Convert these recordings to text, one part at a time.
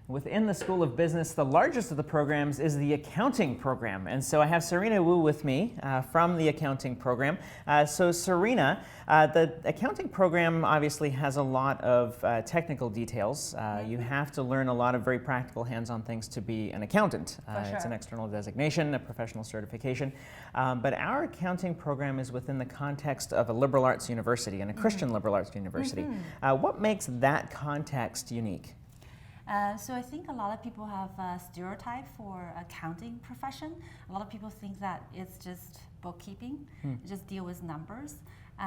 Within the School of Business, the largest of the programs is the accounting program. And so I have Serena Wu with me from the accounting program. So Serena, the accounting program obviously has a lot of technical details. You have to learn a lot of very practical hands-on things to be an accountant. Sure. It's an external designation, a professional certification. But our accounting program is within the context of a liberal arts university and a Christian liberal arts university. What makes that context unique? So I think a lot of people have a stereotype for accounting profession. A lot of people think that it's just bookkeeping, just deal with numbers.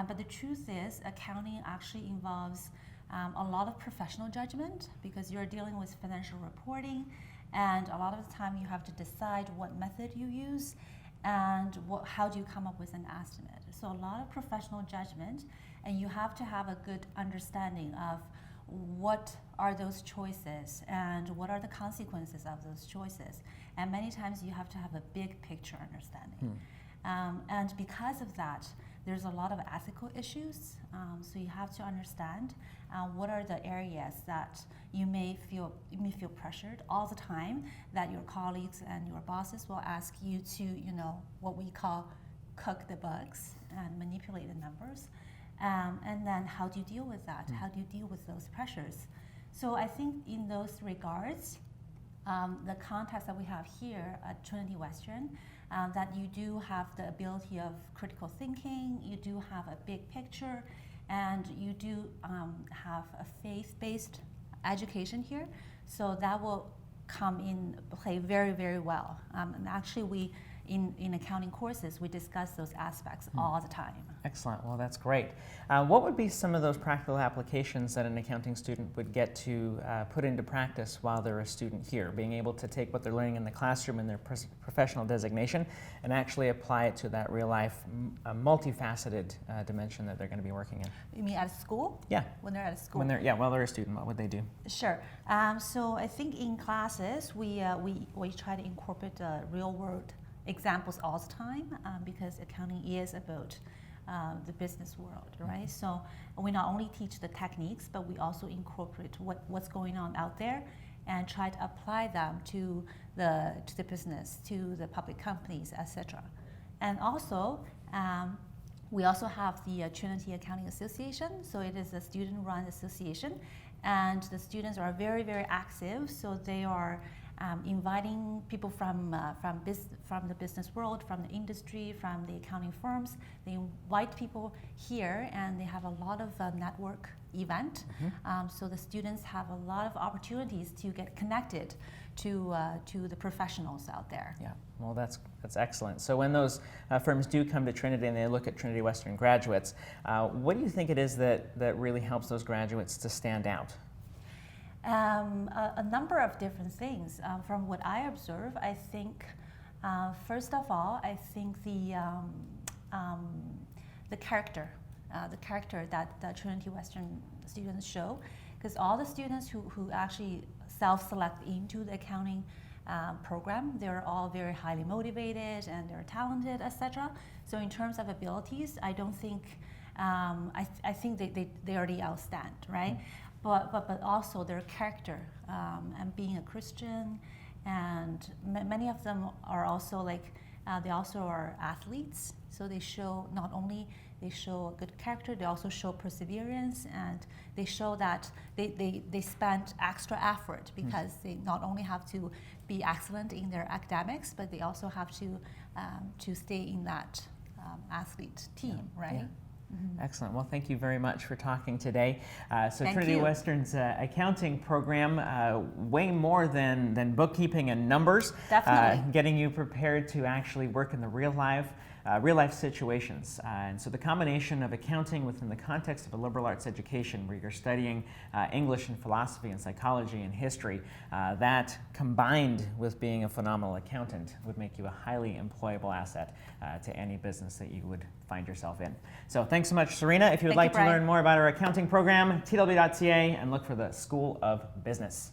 But the truth is accounting actually involves a lot of professional judgment because you're dealing with financial reporting, and a lot of the time you have to decide what method you use and how do you come up with an estimate. So a lot of professional judgment, and you have to have a good understanding of what are those choices and what are the consequences of those choices. And many times you have to have a big picture understanding. And because of that, there's a lot of ethical issues. So you have to understand what are the areas that you may feel pressured all the time, that your colleagues and your bosses will ask you to, what we call cook the books and manipulate the numbers. And then how do you deal with that? How do you deal with those pressures? So I think in those regards, the context that we have here at Trinity Western, that you do have the ability of critical thinking, you do have a big picture, and you do have a faith-based education here. So that will come in play very, very well. And actually in accounting courses, we discuss those aspects all the time. Excellent. Well, that's great. What would be some of those practical applications that an accounting student would get to put into practice while they're a student here, being able to take what they're learning in the classroom in their professional designation and actually apply it to that real-life, multifaceted dimension that they're going to be working in? You mean at school? Yeah. When they're at school? While they're a student, what would they do? Sure. So I think in classes, we try to incorporate real-world examples all the time because accounting is about the business world, right? So we not only teach the techniques, but we also incorporate what's going on out there and try to apply them to the business, to the public companies, etc. And also, we also have the Trinity Accounting Association. So it is a student-run association, and the students are very, very active. So they are inviting people from the business world, from the industry, from the accounting firms. They invite people here, and they have a lot of network event. So the students have a lot of opportunities to get connected to the professionals out there. Yeah, well, that's excellent. So when those firms do come to Trinity and they look at Trinity Western graduates, what do you think it is that really helps those graduates to stand out? A number of different things. From what I observe, I think, first of all, I think the character that the Trinity Western students show, because all the students who actually self-select into the accounting program, they're all very highly motivated and they're talented, etc. So in terms of abilities, I don't think, I think they already outstand, right? But also their character and being a Christian, and many of them are also they also are athletes. So they show not only they show a good character, they also show perseverance, and they show that they spend extra effort because they not only have to be excellent in their academics, but they also have to stay in that athlete team, right? Yeah. Excellent. Well, thank you very much for talking today. So Thank Trinity you. Western's accounting program, way more than bookkeeping and numbers. Definitely. Getting you prepared to actually work in the real life situations. And so the combination of accounting within the context of a liberal arts education where you're studying English and philosophy and psychology and history, that combined with being a phenomenal accountant would make you a highly employable asset to any business that you would find yourself in. So thanks so much, Serena. If you would like to learn more about our accounting program, tw.ca, and look for the School of Business.